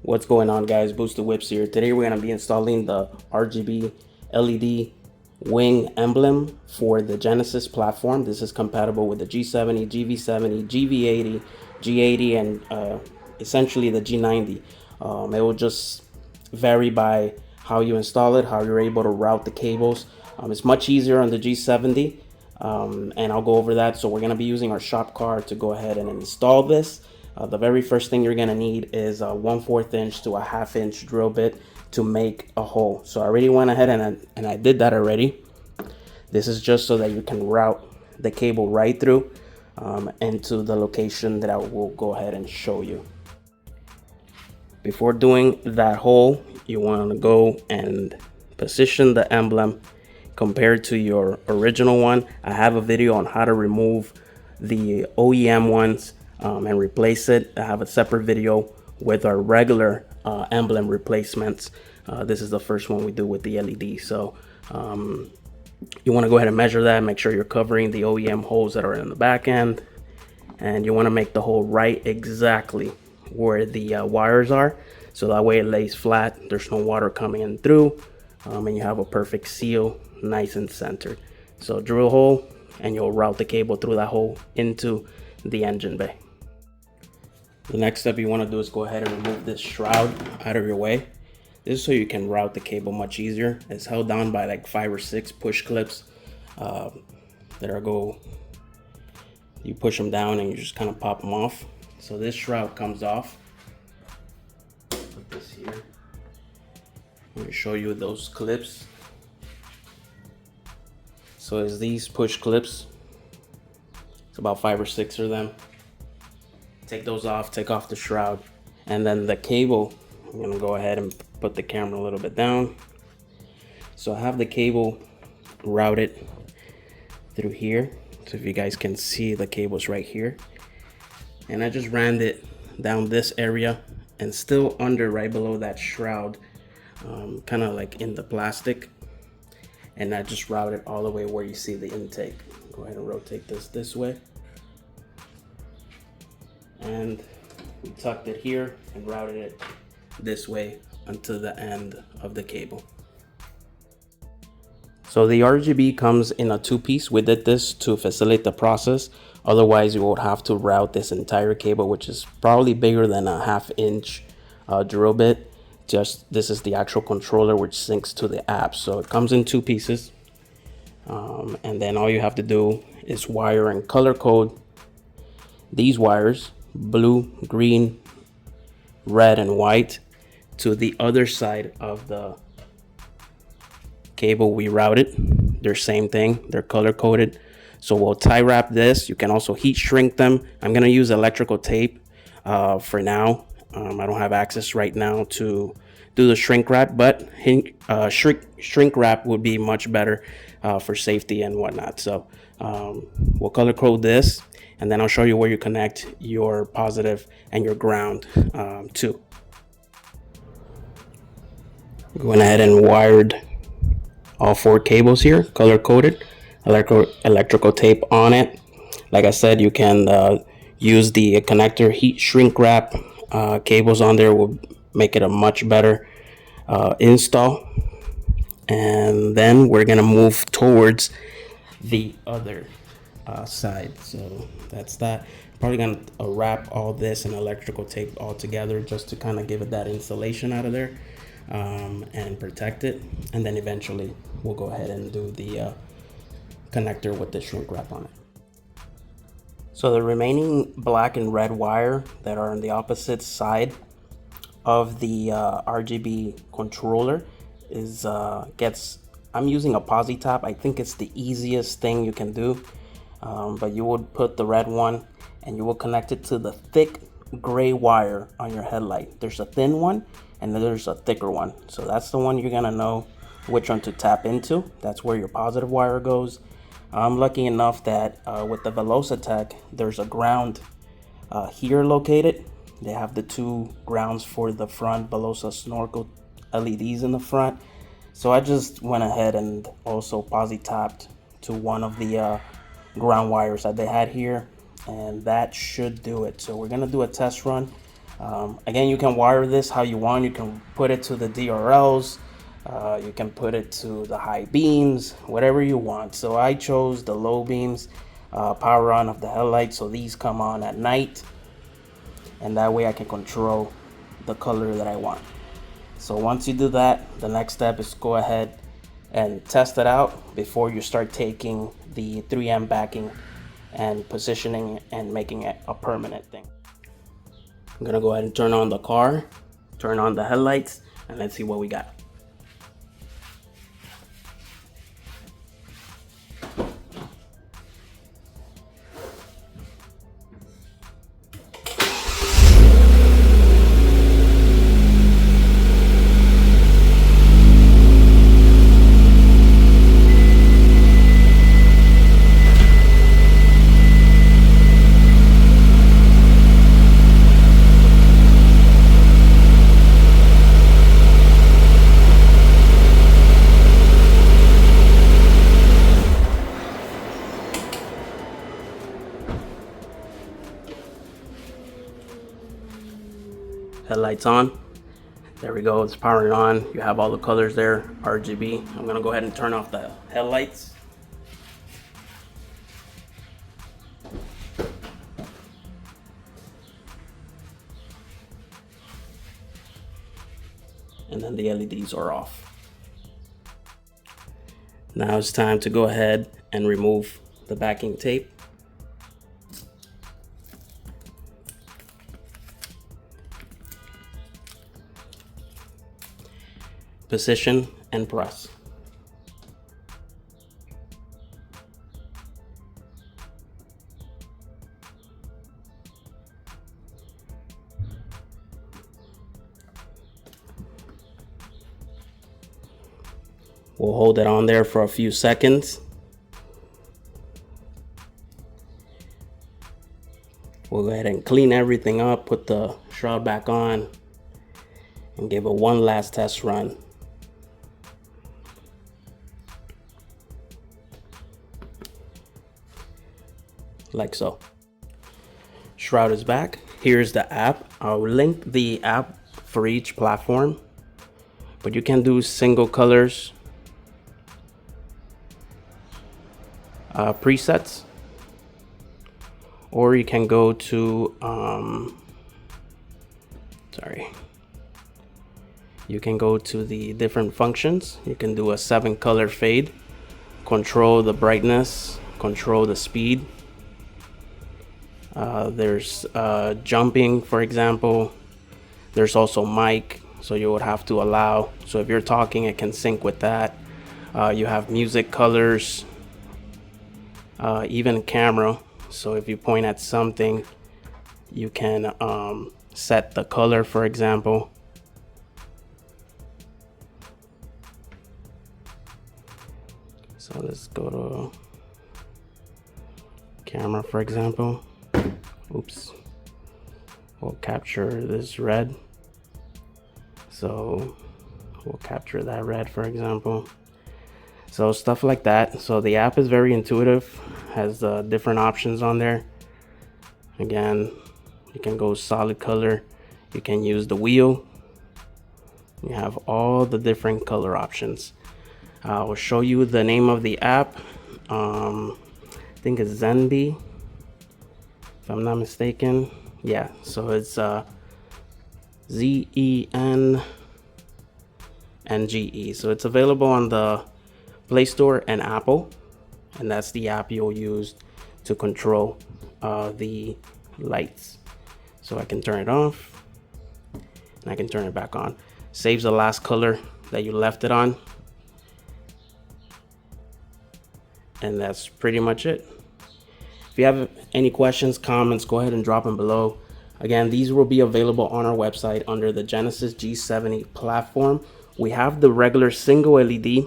What's going on, guys? Boosted Whips here. Today we're going to be installing the RGB LED wing emblem for the Genesis platform. This is compatible with the G70, GV70, GV80, G80, and essentially the G90. It will just vary by how you install it, how you're able to route the cables. It's much easier on the G70, and I'll go over that. So we're going to be using our shop card to go ahead and install this. The very first thing you're gonna need is a 1/4 inch to a 1/2 inch drill bit to make a hole. So I already went ahead and I did that already. This is just so that you can route the cable right through into the location that I will go ahead and show you. Before doing that hole, you want to go and position the emblem compared to your original one. I have a video on how to remove the OEM ones and replace it. I have a separate video with our regular emblem replacements. This is the first one we do with the LED. So you want to go ahead and measure that, make sure you're covering the OEM holes that are in the back end, and you want to make the hole right exactly where the wires are, so that way it lays flat, there's no water coming in through, and you have a perfect seal, nice and centered. So drill hole, and you'll route the cable through that hole into the engine bay. The next step you want to do is go ahead and remove this shroud out of your way. This is so you can route the cable much easier. It's held down by like 5 or 6 push clips you push them down and you just kind of pop them off. So this shroud comes off. Put this here. Let me show you those clips. So it's these push clips. It's about 5 or 6 of them. Take those off, take off the shroud, and then the cable, I'm gonna go ahead and put the camera a little bit down. So I have the cable routed through here. So if you guys can see, the cable's right here. And I just ran it down this area and still under right below that shroud, kind of like in the plastic. And I just routed all the way where you see the intake. Go ahead and rotate this way. And we tucked it here and routed it this way until the end of the cable. So the RGB comes in a 2-piece. We did this to facilitate the process. Otherwise, you would have to route this entire cable, which is probably bigger than a 1/2 inch drill bit. This is the actual controller which syncs to the app. So it comes in 2 pieces. And then all you have to do is wire and color code these wires, blue, green, red, and white, to the other side of the cable we routed. They're same thing, they're color coded. So we'll tie wrap this. You can also heat shrink them. I'm gonna use electrical tape for now. I don't have access right now to do the shrink wrap, but shrink wrap would be much better for safety and whatnot. So we'll color code this, and then I'll show you where you connect your positive and your ground to. Going ahead and wired all 4 cables here, color coded, electrical tape on it. Like I said, you can use the connector heat shrink wrap cables on there, will make it a much better install. And then we're gonna move towards the other side. So that's that. Probably gonna wrap all this in electrical tape all together just to kind of give it that insulation out of there and protect it. And then eventually we'll go ahead and do the connector with the shrink wrap on it. So the remaining black and red wire that are on the opposite side of the RGB controller is I'm using a posi tap. I think it's the easiest thing you can do. But you would put the red one and you will connect it to the thick gray wire on your headlight. There's a thin one and then there's a thicker one. So that's the one you're gonna know which one to tap into. That's where your positive wire goes. I'm lucky enough that with the Velocitech, there's a ground here located. They have the 2 grounds for the front Velosa snorkel LEDs in the front. So I just went ahead and also posi tapped to one of the ground wires that they had here, and that should do it. So we're gonna do a test run Again, you can wire this how you want. You can put it to the DRLs, you can put it to the high beams, whatever you want. So I chose the low beams, power on of the headlights, so these come on at night, and that way I can control the color that I want. So once you do that, the next step is go ahead and test it out before you start taking the 3M backing and positioning and making it a permanent thing. I'm gonna go ahead and turn on the car, turn on the headlights, and let's see what we got. Headlights on. There we go, it's powering on. You have all the colors there, RGB. I'm gonna go ahead and turn off the headlights. And then the LEDs are off. Now it's time to go ahead and remove the backing tape. Position and press. We'll hold it on there for a few seconds. We'll go ahead and clean everything up, put the shroud back on, and give it one last test run. Like so. Shroud is back. Here's the app. I'll link the app for each platform, but you can do single colors presets, or you can go to you can go to the different functions. You can do a 7-color fade, control the brightness, control the speed. There's jumping, for example. There's also mic, so you would have to allow, so if you're talking it can sync with that. You have music colors, even camera, so if you point at something you can set the color, for example. So let's go to camera, for example. Oops, we'll capture this red, so we'll capture that red, for example. So stuff like that. So the app is very intuitive, has different options on there. Again, you can go solid color, you can use the wheel, you have all the different color options. I'll show you the name of the app. I think it's ZENGGE, if I'm not mistaken. Yeah, so it's ZENGGE. So it's available on the Play Store and Apple, and that's the app you'll use to control the lights. So I can turn it off and I can turn it back on. Saves the last color that you left it on, and that's pretty much it. If you have any questions, comments, go ahead and drop them below. Again, these will be available on our website under the Genesis G70 platform. We have the regular single LED,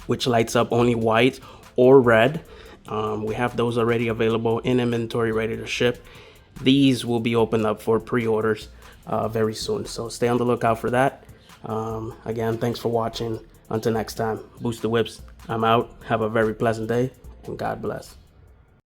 which lights up only white or red. We have those already available in inventory, ready to ship. These will be opened up for pre-orders very soon, so stay on the lookout for that. Again, thanks for watching. Until next time, boost the whips. I'm out. Have a very pleasant day, and God bless.